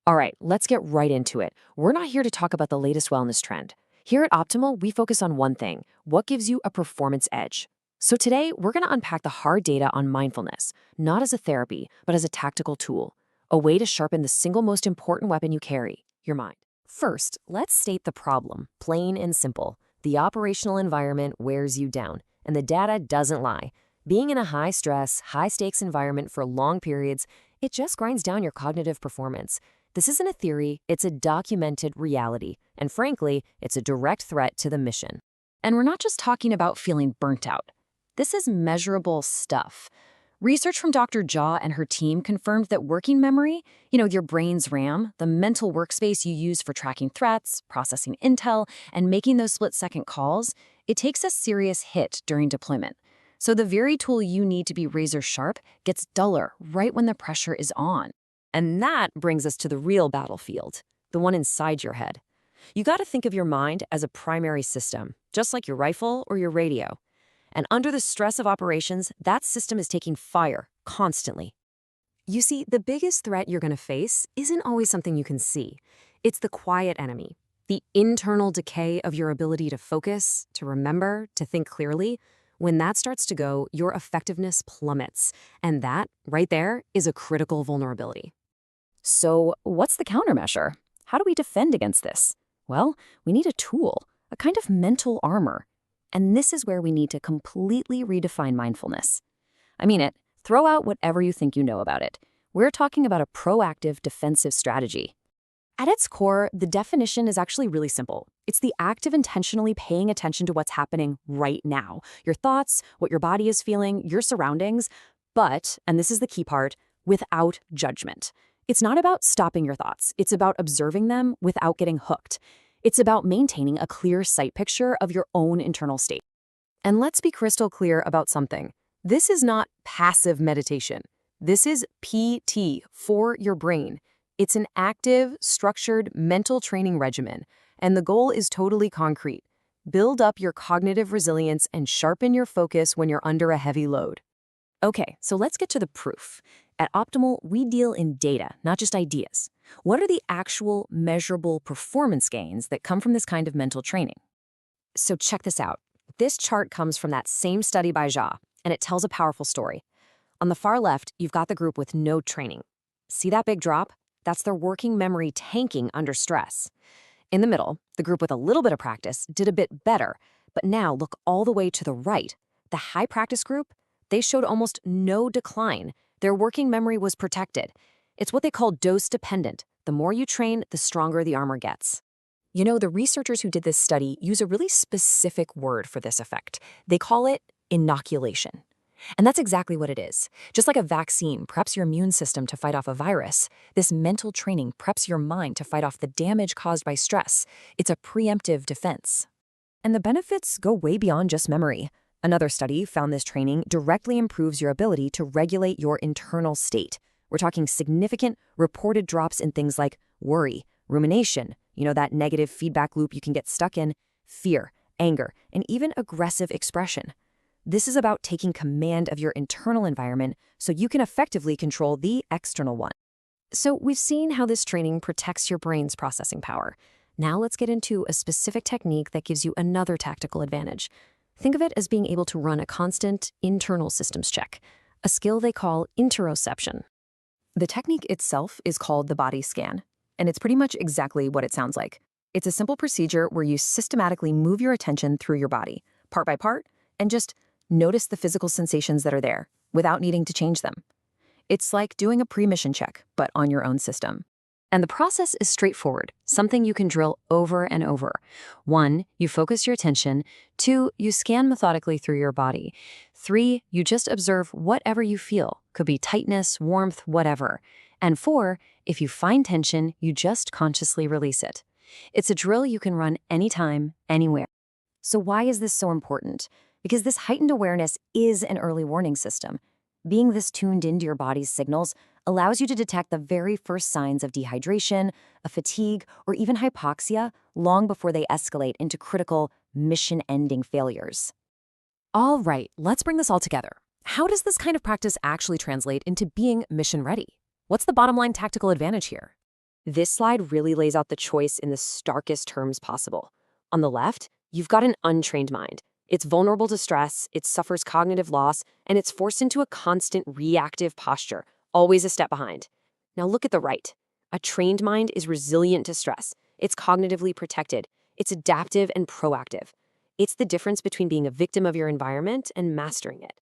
All right, let's get right into it. We're not here to talk about the latest wellness trend. Here at Optimal, we focus on one thing: what gives you a performance edge? So today, we're going to unpack the hard data on mindfulness, not as a therapy, but as a tactical tool, a way to sharpen the single most important weapon you carry, your mind. First, let's state the problem, plain and simple. The operational environment wears you down, and the data doesn't lie. Being in a high-stress, high-stakes environment for long periods, it just grinds down your cognitive performance. This isn't a theory, it's a documented reality, and frankly, it's a direct threat to the mission. And we're not just talking about feeling burnt out. This is measurable stuff. Research from Dr. Jha and her team confirmed that working memory, your brain's RAM, the mental workspace you use for tracking threats, processing intel, and making those split-second calls, it takes a serious hit during deployment. So the very tool you need to be razor sharp gets duller right when the pressure is on. And that brings us to the real battlefield, the one inside your head. You got to think of your mind as a primary system, just like your rifle or your radio. And under the stress of operations, that system is taking fire constantly. You see, the biggest threat you're going to face isn't always something you can see. It's the quiet enemy, the internal decay of your ability to focus, to remember, to think clearly. When that starts to go, your effectiveness plummets. And that, right there, is a critical vulnerability. So what's the countermeasure? How do we defend against this? Well, we need a tool, a kind of mental armor. And this is where we need to completely redefine mindfulness. I mean it, throw out whatever you think you know about it. We're talking about a proactive defensive strategy. At its core, the definition is actually really simple. It's the act of intentionally paying attention to what's happening right now. Your thoughts, what your body is feeling, your surroundings, but, and this is the key part, without judgment. It's not about stopping your thoughts. It's about observing them without getting hooked. It's about maintaining a clear sight picture of your own internal state. And let's be crystal clear about something. This is not passive meditation. This is PT for your brain. It's an active, structured mental training regimen, and the goal is totally concrete. Build up your cognitive resilience and sharpen your focus when you're under a heavy load. Okay, so let's get to the proof. At Optimal, we deal in data, not just ideas. What are the actual measurable performance gains that come from this kind of mental training? So check this out. This chart comes from that same study by Jha, and it tells a powerful story. On the far left, you've got the group with no training. See that big drop? That's their working memory tanking under stress. In the middle, the group with a little bit of practice did a bit better, but now look all the way to the right. The high practice group, they showed almost no decline. Their working memory was protected. It's what they call dose-dependent. The more you train, the stronger the armor gets. The researchers who did this study use a really specific word for this effect. They call it inoculation. And that's exactly what it is. Just like a vaccine preps your immune system to fight off a virus, this mental training preps your mind to fight off the damage caused by stress. It's a preemptive defense. And the benefits go way beyond just memory. Another study found this training directly improves your ability to regulate your internal state. We're talking significant reported drops in things like worry, rumination, that negative feedback loop you can get stuck in, fear, anger, and even aggressive expression. This is about taking command of your internal environment so you can effectively control the external one. So we've seen how this training protects your brain's processing power. Now let's get into a specific technique that gives you another tactical advantage. Think of it as being able to run a constant internal systems check, a skill they call interoception. The technique itself is called the body scan, and it's pretty much exactly what it sounds like. It's a simple procedure where you systematically move your attention through your body, part by part, and just notice the physical sensations that are there without needing to change them. It's like doing a pre-mission check, but on your own system. And the process is straightforward, something you can drill over and over. 1, you focus your attention. 2, you scan methodically through your body. 3, you just observe whatever you feel. Could be tightness, warmth, whatever. And 4, if you find tension, you just consciously release it. It's a drill you can run anytime, anywhere. So why is this so important? Because this heightened awareness is an early warning system. Being this tuned into your body's signals allows you to detect the very first signs of dehydration, of fatigue, or even hypoxia long before they escalate into critical, mission-ending failures. All right, let's bring this all together. How does this kind of practice actually translate into being mission-ready? What's the bottom line tactical advantage here? This slide really lays out the choice in the starkest terms possible. On the left, you've got an untrained mind. It's vulnerable to stress, it suffers cognitive loss, and it's forced into a constant reactive posture, always a step behind. Now look at the right. A trained mind is resilient to stress. It's cognitively protected. It's adaptive and proactive. It's the difference between being a victim of your environment and mastering it.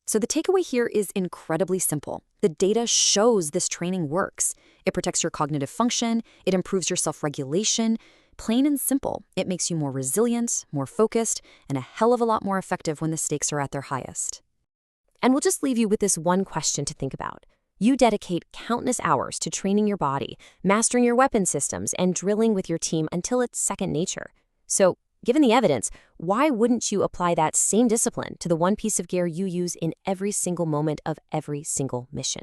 So the takeaway here is incredibly simple. The data shows this training works. It protects your cognitive function, it improves your self-regulation. Plain and simple, it makes you more resilient, more focused, and a hell of a lot more effective when the stakes are at their highest. And we'll just leave you with this one question to think about. You dedicate countless hours to training your body, mastering your weapon systems, and drilling with your team until it's second nature. So, given the evidence, why wouldn't you apply that same discipline to the one piece of gear you use in every single moment of every single mission?